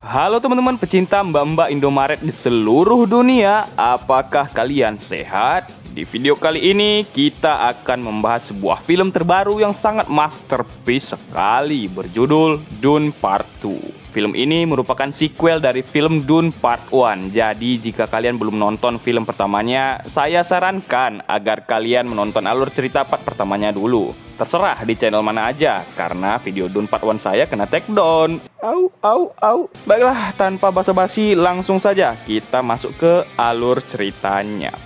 Halo teman-teman pecinta mbak-mbak Indomaret di seluruh dunia, apakah kalian sehat? Di video kali ini kita akan membahas sebuah film terbaru yang sangat masterpiece sekali berjudul Dune Part 2. Film ini merupakan sequel dari film Dune Part 1. Jadi jika kalian belum nonton film pertamanya, saya sarankan agar kalian menonton alur cerita part pertamanya dulu. Terserah di channel mana aja, karena video Dune Part 1 saya kena take down. Au. Baiklah, tanpa basa-basi langsung saja kita masuk ke alur ceritanya.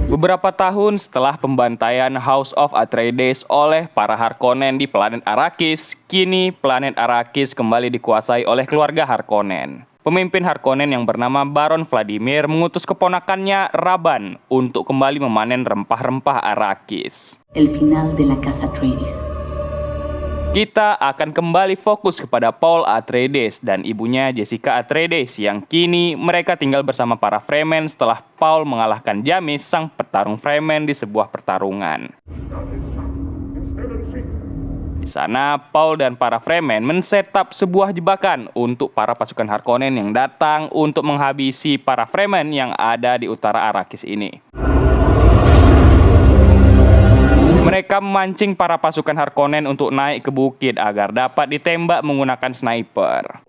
Beberapa tahun setelah pembantaian House of Atreides oleh para Harkonnen di planet Arrakis, kini planet Arrakis kembali dikuasai oleh keluarga Harkonnen. Pemimpin Harkonnen yang bernama Baron Vladimir mengutus keponakannya Rabban untuk kembali memanen rempah-rempah Arrakis. El final de la Casa Atreides. Kita akan kembali fokus kepada Paul Atreides dan ibunya Jessica Atreides yang kini mereka tinggal bersama para Fremen setelah Paul mengalahkan Jamis, sang petarung Fremen di sebuah pertarungan. Di sana, Paul dan para Fremen men-setup sebuah jebakan untuk para pasukan Harkonnen yang datang untuk menghabisi para Fremen yang ada di utara Arrakis ini. Mereka memancing para pasukan Harkonnen untuk naik ke bukit agar dapat ditembak menggunakan sniper.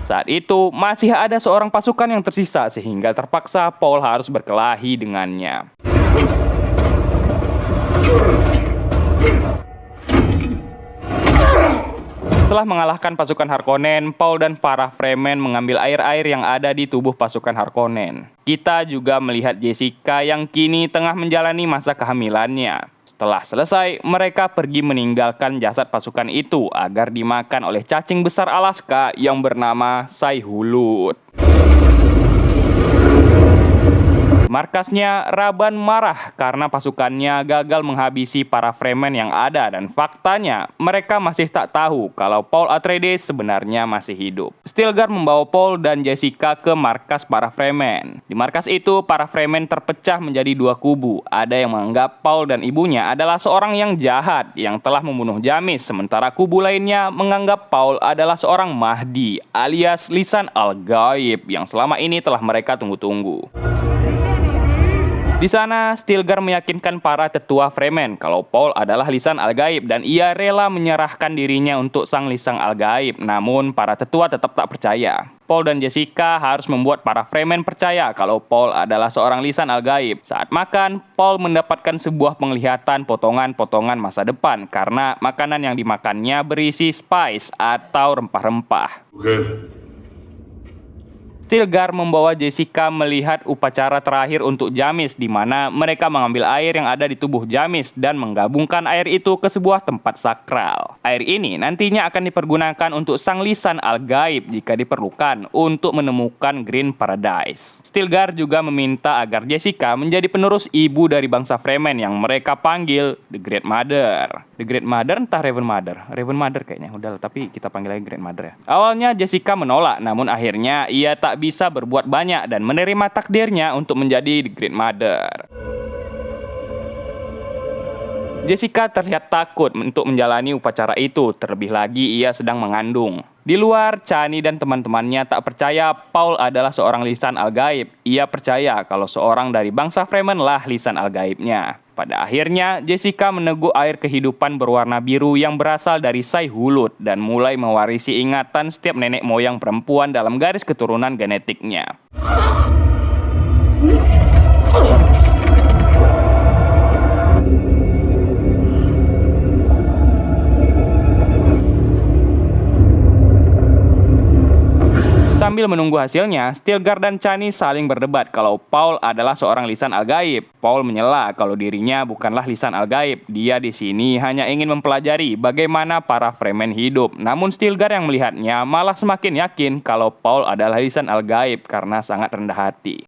Saat itu, masih ada seorang pasukan yang tersisa sehingga terpaksa Paul harus berkelahi dengannya. Setelah mengalahkan pasukan Harkonnen, Paul dan para Fremen mengambil air-air yang ada di tubuh pasukan Harkonnen. Kita juga melihat Jessica yang kini tengah menjalani masa kehamilannya. Setelah selesai, mereka pergi meninggalkan jasad pasukan itu agar dimakan oleh cacing besar Alaska yang bernama Sai-Hulud. Markasnya, Rabban marah karena pasukannya gagal menghabisi para Fremen yang ada dan faktanya mereka masih tak tahu kalau Paul Atreides sebenarnya masih hidup. Stilgar membawa Paul dan Jessica ke markas para Fremen. Di markas itu, para Fremen terpecah menjadi dua kubu. Ada yang menganggap Paul dan ibunya adalah seorang yang jahat yang telah membunuh Jamis, sementara kubu lainnya menganggap Paul adalah seorang Mahdi alias lisan al-Gaib yang selama ini telah mereka tunggu-tunggu. Di sana, Stilgar meyakinkan para tetua Fremen kalau Paul adalah lisan al-Gaib dan ia rela menyerahkan dirinya untuk sang lisan al-Gaib. Namun, para tetua tetap tak percaya. Paul dan Jessica harus membuat para Fremen percaya kalau Paul adalah seorang lisan al-Gaib. Saat makan, Paul mendapatkan sebuah penglihatan potongan-potongan masa depan karena makanan yang dimakannya berisi spice atau rempah-rempah. Stilgar membawa Jessica melihat upacara terakhir untuk Jamis di mana mereka mengambil air yang ada di tubuh Jamis dan menggabungkan air itu ke sebuah tempat sakral. Air ini nantinya akan dipergunakan untuk sang lisan al-Gaib jika diperlukan untuk menemukan Green Paradise. Stilgar juga meminta agar Jessica menjadi penerus ibu dari bangsa Fremen yang mereka panggil The Great Mother. The Great Mother entah Raven Mother. Raven Mother kayaknya udah, tapi kita panggil aja Great Mother ya. Awalnya Jessica menolak, namun akhirnya ia tak bisa berbuat banyak dan menerima takdirnya untuk menjadi The Great Mother. Jessica terlihat takut untuk menjalani upacara itu, terlebih lagi ia sedang mengandung. Di luar, Chani dan teman-temannya tak percaya Paul adalah seorang lisan al-Gaib. Ia percaya kalau seorang dari bangsa Fremen lah lisan al-Gaibnya. Pada akhirnya, Jessica meneguk air kehidupan berwarna biru yang berasal dari Sai-Hulud dan mulai mewarisi ingatan setiap nenek moyang perempuan dalam garis keturunan genetiknya. Sambil menunggu hasilnya, Stilgar dan Chani saling berdebat kalau Paul adalah seorang lisan al-Gaib. Paul menyela kalau dirinya bukanlah lisan al-Gaib. Dia di sini hanya ingin mempelajari bagaimana para Fremen hidup. Namun Stilgar yang melihatnya malah semakin yakin kalau Paul adalah lisan al-Gaib karena sangat rendah hati.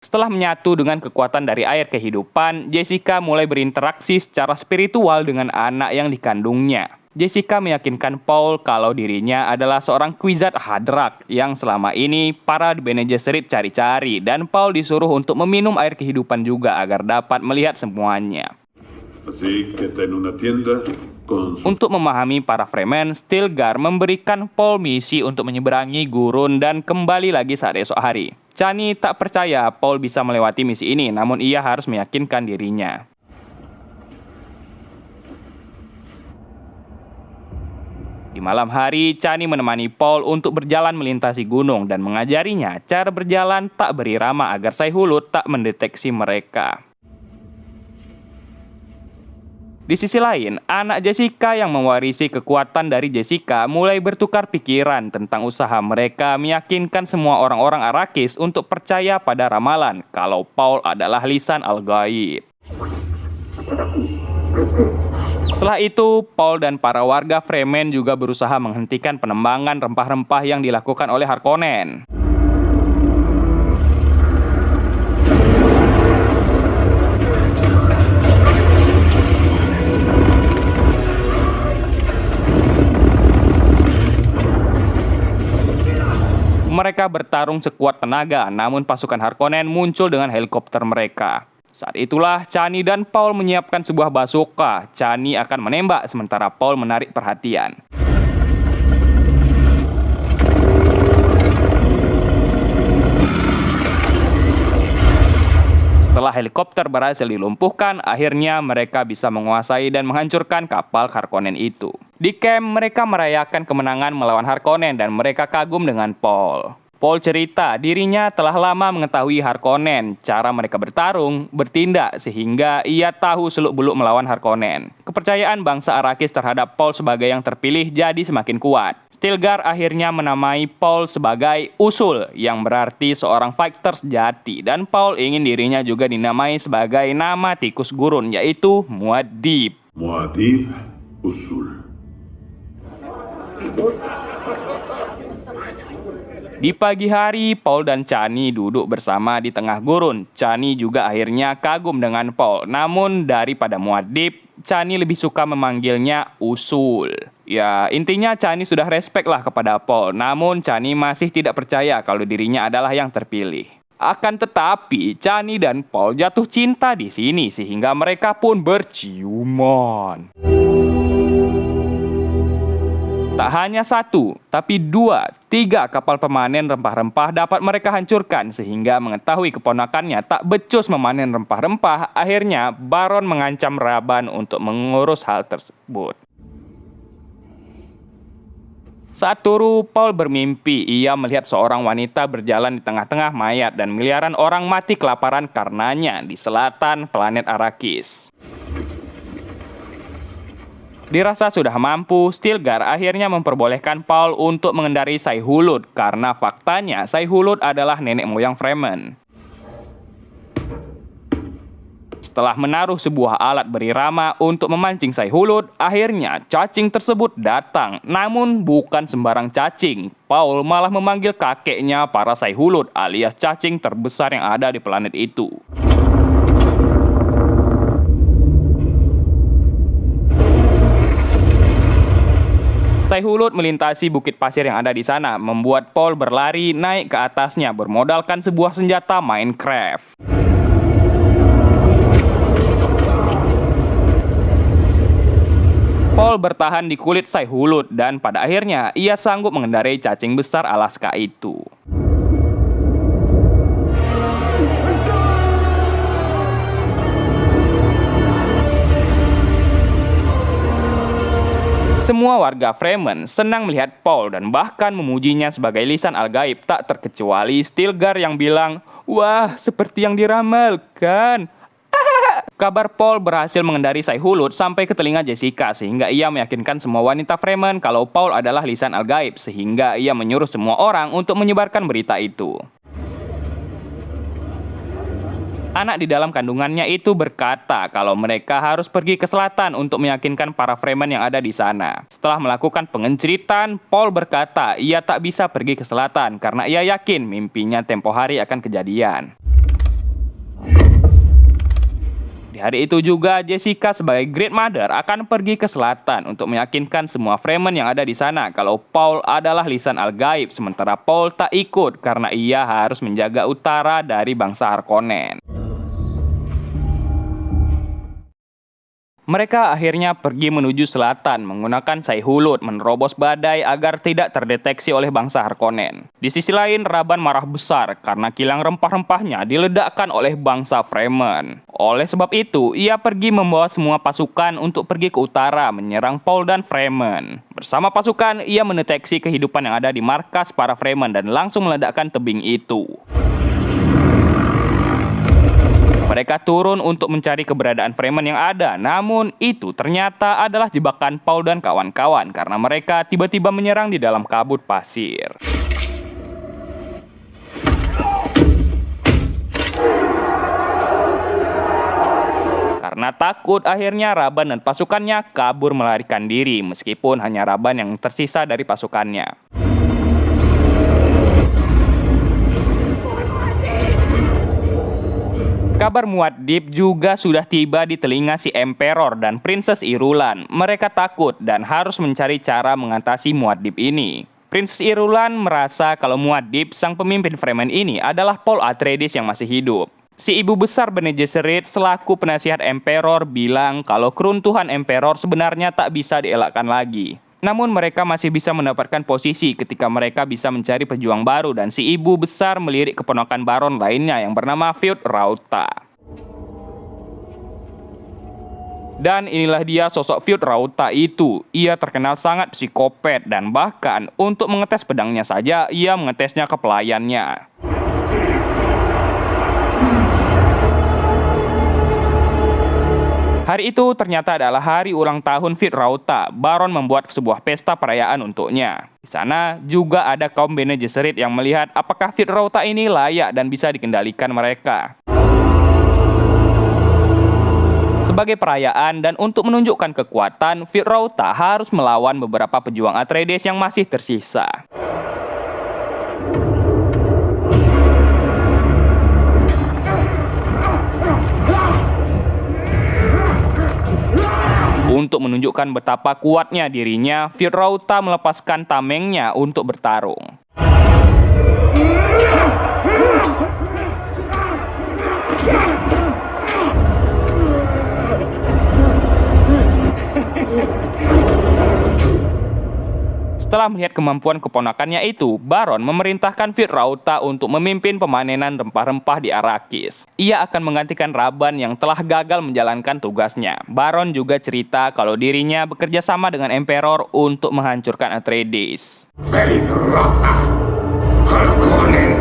Setelah menyatu dengan kekuatan dari air kehidupan, Jessica mulai berinteraksi secara spiritual dengan anak yang dikandungnya. Jessica meyakinkan Paul kalau dirinya adalah seorang Kwisatz Haderach yang selama ini para Bene Gesserit cari-cari, dan Paul disuruh untuk meminum air kehidupan juga agar dapat melihat semuanya. Así que está en una tienda con su... Untuk memahami para Fremen, Stilgar memberikan Paul misi untuk menyeberangi gurun dan kembali lagi saat esok hari. Chani tak percaya Paul bisa melewati misi ini, namun ia harus meyakinkan dirinya. Di malam hari, Chani menemani Paul untuk berjalan melintasi gunung dan mengajarinya cara berjalan tak berirama agar Sai-Hulud tak mendeteksi mereka. Di sisi lain, anak Jessica yang mewarisi kekuatan dari Jessica mulai bertukar pikiran tentang usaha mereka meyakinkan semua orang-orang Arrakis untuk percaya pada ramalan kalau Paul adalah lisan Al-Gaib. Setelah itu, Paul dan para warga Fremen juga berusaha menghentikan penembangan rempah-rempah yang dilakukan oleh Harkonnen. Mereka bertarung sekuat tenaga, namun pasukan Harkonnen muncul dengan helikopter mereka. Saat itulah Chani dan Paul menyiapkan sebuah bazooka. Chani akan menembak sementara Paul menarik perhatian. Setelah helikopter berhasil dilumpuhkan, akhirnya mereka bisa menguasai dan menghancurkan kapal Harkonnen itu. Di camp, mereka merayakan kemenangan melawan Harkonnen dan mereka kagum dengan Paul. Paul cerita dirinya telah lama mengetahui Harkonnen, cara mereka bertarung, bertindak, sehingga ia tahu seluk-beluk melawan Harkonnen. Kepercayaan bangsa Arrakis terhadap Paul sebagai yang terpilih jadi semakin kuat. Stilgar akhirnya menamai Paul sebagai Usul, yang berarti seorang fighter sejati, dan Paul ingin dirinya juga dinamai sebagai nama tikus gurun, yaitu Muad'Dib. Muad'Dib Usul. Di pagi hari, Paul dan Chani duduk bersama di tengah gurun. Chani juga akhirnya kagum dengan Paul. Namun daripada Muad'Dib, Chani lebih suka memanggilnya Usul. Ya, intinya Chani sudah respect lah kepada Paul. Namun Chani masih tidak percaya kalau dirinya adalah yang terpilih. Akan tetapi, Chani dan Paul jatuh cinta di sini sehingga mereka pun berciuman. Tak hanya satu, tapi 2, 3 kapal pemanen rempah-rempah dapat mereka hancurkan sehingga mengetahui keponakannya tak becus memanen rempah-rempah, akhirnya Baron mengancam Raban untuk mengurus hal tersebut. Saat turu, Paul bermimpi ia melihat seorang wanita berjalan di tengah-tengah mayat dan miliaran orang mati kelaparan karenanya di selatan planet Arrakis. Dirasa sudah mampu, Stilgar akhirnya memperbolehkan Paul untuk mengendarai Sai-Hulud karena faktanya Sai-Hulud adalah nenek moyang Fremen. Setelah menaruh sebuah alat berirama untuk memancing Sai-Hulud, akhirnya cacing tersebut datang. Namun bukan sembarang cacing. Paul malah memanggil kakeknya para Sai-Hulud alias cacing terbesar yang ada di planet itu. Sai-Hulud melintasi bukit pasir yang ada di sana, membuat Paul berlari naik ke atasnya bermodalkan sebuah senjata Minecraft. Paul bertahan di kulit Sai-Hulud dan pada akhirnya ia sanggup mengendarai cacing besar Alaska itu. Semua warga Fremen senang melihat Paul dan bahkan memujinya sebagai lisan Al-Gaib, tak terkecuali Stilgar yang bilang, "Wah, seperti yang diramalkan." Kabar Paul berhasil mengendari Sai-Hulud sampai ke telinga Jessica sehingga ia meyakinkan semua wanita Fremen kalau Paul adalah lisan Al-Gaib sehingga ia menyuruh semua orang untuk menyebarkan berita itu. Anak di dalam kandungannya itu berkata kalau mereka harus pergi ke selatan untuk meyakinkan para Fremen yang ada di sana. Setelah melakukan pengenceritan, Paul berkata ia tak bisa pergi ke selatan karena ia yakin mimpinya tempo hari akan kejadian. Di hari itu juga, Jessica sebagai Great Mother akan pergi ke selatan untuk meyakinkan semua Fremen yang ada di sana kalau Paul adalah lisan al-gaib, sementara Paul tak ikut karena ia harus menjaga utara dari bangsa Harkonnen. Mereka akhirnya pergi menuju selatan menggunakan Sai-Hulud menerobos badai agar tidak terdeteksi oleh bangsa Harkonnen. Di sisi lain, Rabban marah besar karena kilang rempah-rempahnya diledakkan oleh bangsa Fremen. Oleh sebab itu, ia pergi membawa semua pasukan untuk pergi ke utara menyerang Paul dan Fremen. Bersama pasukan, ia mendeteksi kehidupan yang ada di markas para Fremen dan langsung meledakkan tebing itu. Mereka turun untuk mencari keberadaan Fremen yang ada, namun itu ternyata adalah jebakan Paul dan kawan-kawan karena mereka tiba-tiba menyerang di dalam kabut pasir. Karena takut, akhirnya Rabban dan pasukannya kabur melarikan diri, meskipun hanya Rabban yang tersisa dari pasukannya. Kabar Muad'Dib juga sudah tiba di telinga si Emperor dan Princess Irulan. Mereka takut dan harus mencari cara mengatasi Muad'Dib ini. Princess Irulan merasa kalau Muad'Dib, sang pemimpin Fremen ini, adalah Paul Atreides yang masih hidup. Si ibu besar Bene Gesserit selaku penasihat Emperor bilang kalau keruntuhan Emperor sebenarnya tak bisa dielakkan lagi. Namun mereka masih bisa mendapatkan posisi ketika mereka bisa mencari pejuang baru dan si ibu besar melirik keponakan Baron lainnya yang bernama Feud Rautha. Dan inilah dia sosok Feud Rautha itu. Ia terkenal sangat psikopat dan bahkan untuk mengetes pedangnya saja ia mengetesnya ke pelayannya. Hari itu ternyata adalah hari ulang tahun Feud Rautha. Baron membuat sebuah pesta perayaan untuknya. Di sana juga ada kaum Bene Gesserit yang melihat apakah Feud Rautha ini layak dan bisa dikendalikan mereka. Sebagai perayaan dan untuk menunjukkan kekuatan, Feud Rautha harus melawan beberapa pejuang Atreides yang masih tersisa. Untuk menunjukkan betapa kuatnya dirinya, Feud Rautha melepaskan tamengnya untuk bertarung. Setelah melihat kemampuan keponakannya itu, Baron memerintahkan Feud Rautha untuk memimpin pemanenan rempah-rempah di Arrakis. Ia akan menggantikan Rabban yang telah gagal menjalankan tugasnya. Baron juga cerita kalau dirinya bekerja sama dengan Emperor untuk menghancurkan Atreides.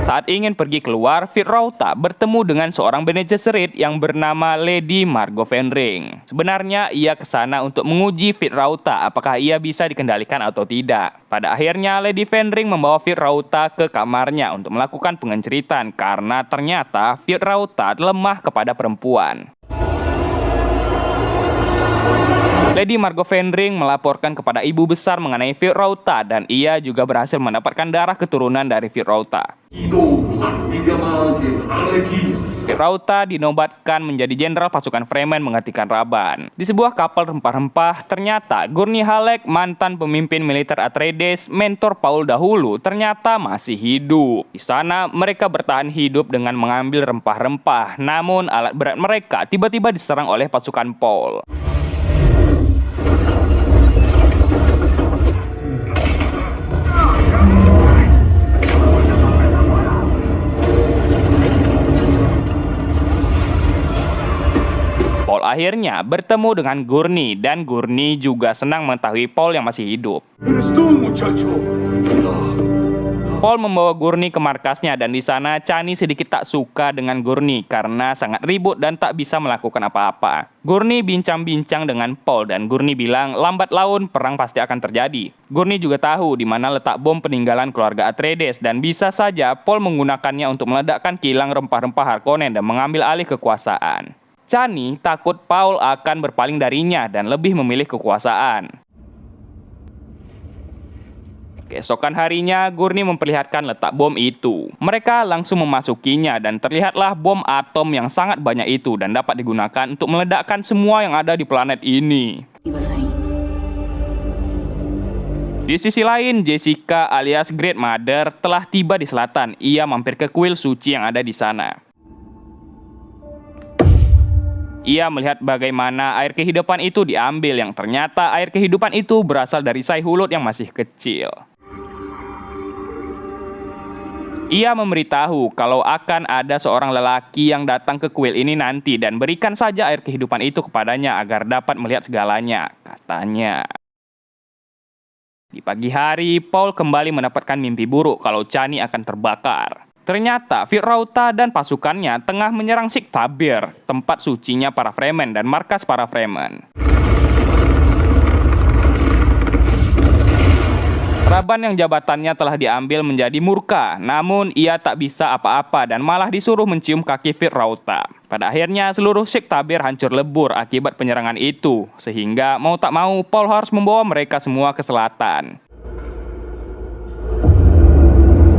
Saat ingin pergi keluar, Feud Rautha bertemu dengan seorang Bene Gesserit yang bernama Lady Margo Fenring. Sebenarnya ia ke sana untuk menguji Feud Rautha apakah ia bisa dikendalikan atau tidak. Pada akhirnya Lady Fenring membawa Feud Rautha ke kamarnya untuk melakukan pengenceritan karena ternyata Feud Rautha lemah kepada perempuan. Lady Margo Fenring melaporkan kepada ibu besar mengenai Feud Rautha dan ia juga berhasil mendapatkan darah keturunan dari Feud Rautha. Feud Rautha dinobatkan menjadi jenderal pasukan Fremen menggantikan Rabban. Di sebuah kapal rempah-rempah, ternyata Gurney Halleck, mantan pemimpin militer Atreides, mentor Paul dahulu, ternyata masih hidup. Di sana mereka bertahan hidup dengan mengambil rempah-rempah, namun alat berat mereka tiba-tiba diserang oleh pasukan Paul. Paul akhirnya bertemu dengan Gurney dan Gurney juga senang mengetahui Paul yang masih hidup. Paul membawa Gurney ke markasnya dan di sana Chani sedikit tak suka dengan Gurney karena sangat ribut dan tak bisa melakukan apa-apa. Gurney bincang-bincang dengan Paul dan Gurney bilang lambat laun perang pasti akan terjadi. Gurney juga tahu di mana letak bom peninggalan keluarga Atreides dan bisa saja Paul menggunakannya untuk meledakkan kilang rempah-rempah Harkonnen dan mengambil alih kekuasaan. Chani takut Paul akan berpaling darinya dan lebih memilih kekuasaan. Keesokan harinya, Gurney memperlihatkan letak bom itu. Mereka langsung memasukinya dan terlihatlah bom atom yang sangat banyak itu dan dapat digunakan untuk meledakkan semua yang ada di planet ini. Ibas ahí. Di sisi lain, Jessica alias Great Mother telah tiba di selatan. Ia mampir ke kuil suci yang ada di sana. Ia melihat bagaimana air kehidupan itu diambil, yang ternyata air kehidupan itu berasal dari Sai-Hulud yang masih kecil. Ia memberitahu kalau akan ada seorang lelaki yang datang ke kuil ini nanti dan berikan saja air kehidupan itu kepadanya agar dapat melihat segalanya, katanya. Di pagi hari, Paul kembali mendapatkan mimpi buruk kalau Chani akan terbakar. Ternyata Fitrauta dan pasukannya tengah menyerang Siktabir, tempat sucinya para Fremen dan markas para Fremen. Raban yang jabatannya telah diambil menjadi murka, namun ia tak bisa apa-apa dan malah disuruh mencium kaki Fitrauta. Pada akhirnya seluruh Siktabir hancur lebur akibat penyerangan itu, sehingga mau tak mau Paul harus membawa mereka semua ke selatan.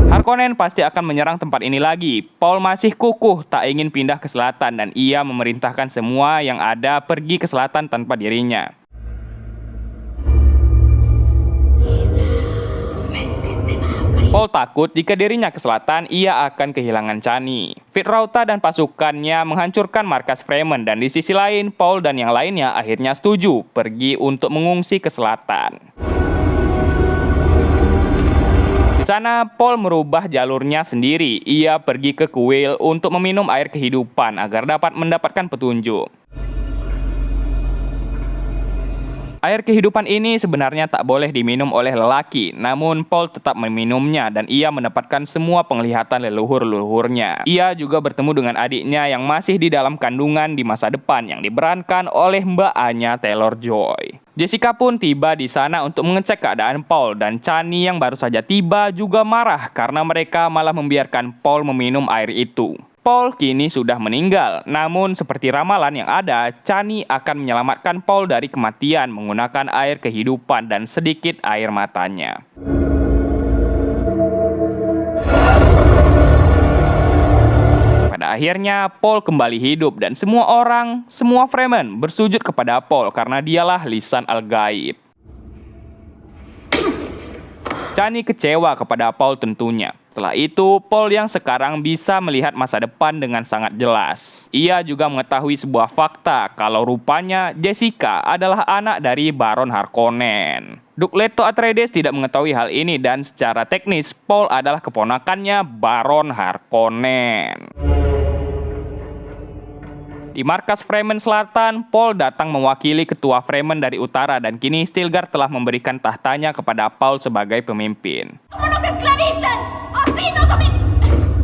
Harkonnen pasti akan menyerang tempat ini lagi. Paul masih kukuh tak ingin pindah ke selatan dan ia memerintahkan semua yang ada pergi ke selatan tanpa dirinya. Paul takut jika dirinya ke selatan, ia akan kehilangan Chani. Fitrauta dan pasukannya menghancurkan markas Fremen dan di sisi lain, Paul dan yang lainnya akhirnya setuju pergi untuk mengungsi ke selatan. Di sana, Paul merubah jalurnya sendiri. Ia pergi ke kuil untuk meminum air kehidupan agar dapat mendapatkan petunjuk. Air kehidupan ini sebenarnya tak boleh diminum oleh lelaki, namun Paul tetap meminumnya dan ia mendapatkan semua penglihatan leluhur-leluhurnya. Ia juga bertemu dengan adiknya yang masih di dalam kandungan di masa depan yang diperankan oleh Mbak Anya Taylor-Joy. Jessica pun tiba di sana untuk mengecek keadaan Paul dan Chani yang baru saja tiba juga marah karena mereka malah membiarkan Paul meminum air itu. Paul kini sudah meninggal, namun seperti ramalan yang ada, Chani akan menyelamatkan Paul dari kematian menggunakan air kehidupan dan sedikit air matanya. Pada akhirnya, Paul kembali hidup dan semua Fremen bersujud kepada Paul karena dialah lisan Al-Gaib. Chani kecewa kepada Paul tentunya. Setelah itu, Paul yang sekarang bisa melihat masa depan dengan sangat jelas. Ia juga mengetahui sebuah fakta kalau rupanya Jessica adalah anak dari Baron Harkonnen. Duke Leto Atreides tidak mengetahui hal ini dan secara teknis Paul adalah keponakannya Baron Harkonnen. Di markas Fremen Selatan, Paul datang mewakili ketua Fremen dari utara dan kini Stilgar telah memberikan tahtanya kepada Paul sebagai pemimpin.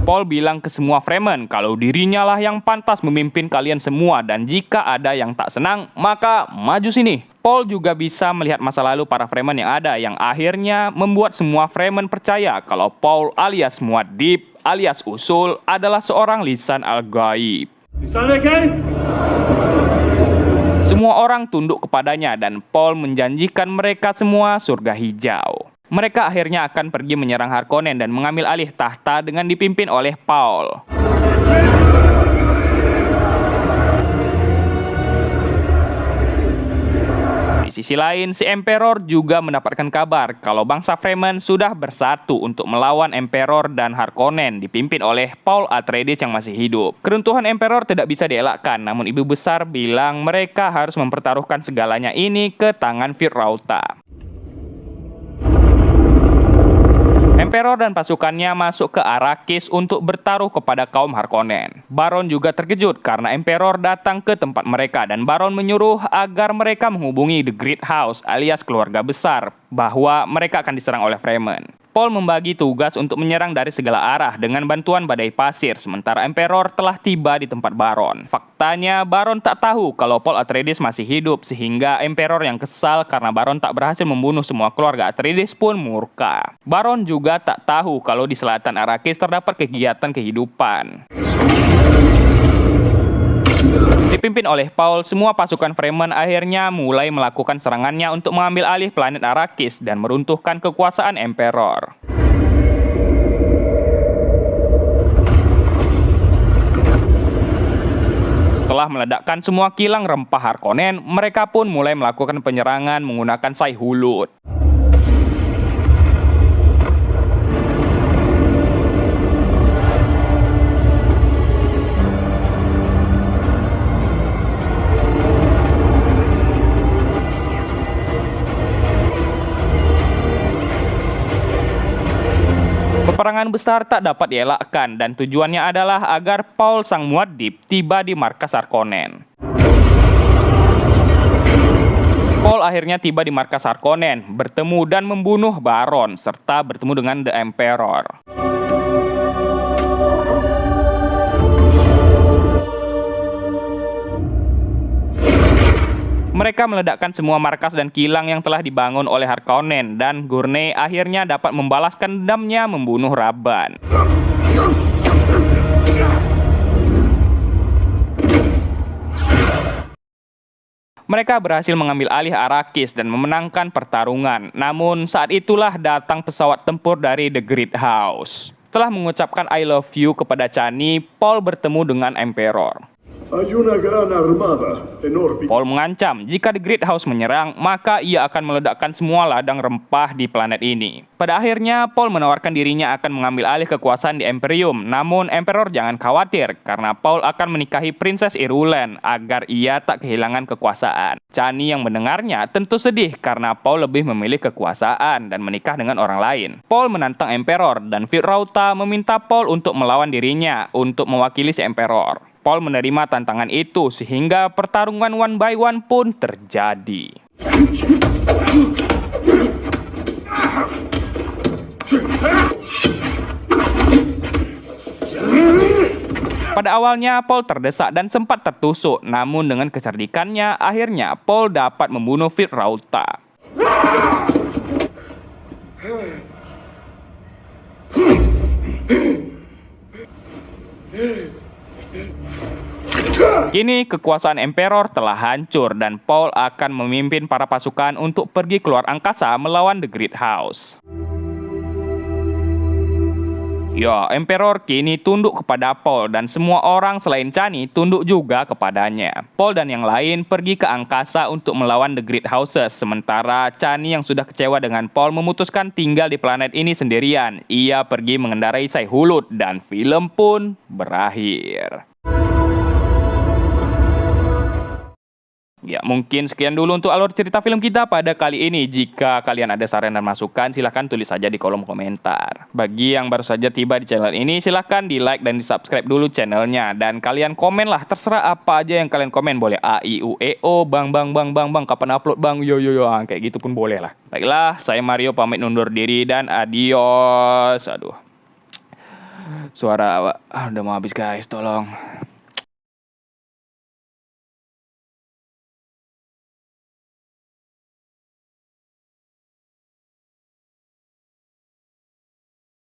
Paul bilang ke semua Fremen kalau dirinya lah yang pantas memimpin kalian semua dan jika ada yang tak senang, maka maju sini. Paul juga bisa melihat masa lalu para Fremen yang ada yang akhirnya membuat semua Fremen percaya kalau Paul alias Muad'Dib alias Usul adalah seorang lisan Al-Gaib. Semua orang tunduk kepadanya dan Paul menjanjikan mereka semua surga hijau. Mereka akhirnya akan pergi menyerang Harkonnen dan mengambil alih tahta dengan dipimpin oleh Paul. Di sisi lain, si Emperor juga mendapatkan kabar kalau bangsa Fremen sudah bersatu untuk melawan Emperor dan Harkonnen dipimpin oleh Paul Atreides yang masih hidup. Keruntuhan Emperor tidak bisa dielakkan, namun ibu besar bilang mereka harus mempertaruhkan segalanya ini ke tangan Fitrauta. Emperor dan pasukannya masuk ke Arrakis untuk bertaruh kepada kaum Harkonnen. Baron juga terkejut karena Emperor datang ke tempat mereka dan Baron menyuruh agar mereka menghubungi The Great House alias keluarga besar bahwa mereka akan diserang oleh Fremen. Paul membagi tugas untuk menyerang dari segala arah dengan bantuan badai pasir, sementara Emperor telah tiba di tempat Baron. Faktanya, Baron tak tahu kalau Paul Atreides masih hidup, sehingga Emperor yang kesal karena Baron tak berhasil membunuh semua keluarga Atreides pun murka. Baron juga tak tahu kalau di selatan Arrakis terdapat kegiatan kehidupan. Dipimpin oleh Paul, semua pasukan Fremen akhirnya mulai melakukan serangannya untuk mengambil alih planet Arrakis dan meruntuhkan kekuasaan Emperor. Setelah meledakkan semua kilang rempah Harkonnen, mereka pun mulai melakukan penyerangan menggunakan Shai-Hulud. Peperangan besar tak dapat dielakkan dan tujuannya adalah agar Paul sang Muad'Dib tiba di markas Harkonnen. Paul akhirnya tiba di markas Harkonnen, bertemu dan membunuh Baron, serta bertemu dengan The Emperor. Mereka meledakkan semua markas dan kilang yang telah dibangun oleh Harkonnen, dan Gurney akhirnya dapat membalaskan dendamnya membunuh Rabban. Mereka berhasil mengambil alih Arrakis dan memenangkan pertarungan. Namun saat itulah datang pesawat tempur dari The Great House. Setelah mengucapkan I love you kepada Chani, Paul bertemu dengan Emperor. Hay una gran armada en órbita. Paul mengancam jika The Great House menyerang, maka ia akan meledakkan semua ladang rempah di planet ini. Pada akhirnya, Paul menawarkan dirinya akan mengambil alih kekuasaan di Imperium. Namun, Emperor jangan khawatir, karena Paul akan menikahi Princess Irulan agar ia tak kehilangan kekuasaan. Chani yang mendengarnya tentu sedih karena Paul lebih memilih kekuasaan dan menikah dengan orang lain. Paul menantang Emperor dan Feyd-Rautha meminta Paul untuk melawan dirinya untuk mewakili si Emperor. Paul menerima tantangan itu sehingga pertarungan one by one pun terjadi. Pada awalnya Paul terdesak dan sempat tertusuk, namun dengan kecerdikannya akhirnya Paul dapat membunuh Feyd-Rautha. Kini kekuasaan Emperor telah hancur dan Paul akan memimpin para pasukan untuk pergi keluar angkasa melawan The Great House. Ya, Emperor kini tunduk kepada Paul dan semua orang selain Chani tunduk juga kepadanya. Paul dan yang lain pergi ke angkasa untuk melawan The Great Houses, sementara Chani yang sudah kecewa dengan Paul memutuskan tinggal di planet ini sendirian. Ia pergi mengendarai Shai-Hulud dan film pun berakhir. Ya, mungkin sekian dulu untuk alur cerita film kita pada kali ini. Jika kalian ada saran dan masukan, silahkan tulis saja di kolom komentar. Bagi yang baru saja tiba di channel ini, silahkan di like dan di subscribe dulu channelnya. Dan kalian komen lah, terserah apa aja yang kalian komen. Boleh A, I, U, E, O, bang, kapan upload bang, yo, kayak gitu pun boleh lah. Baiklah, saya Mario pamit undur diri dan adios. Aduh, suara udah mau habis guys, tolong.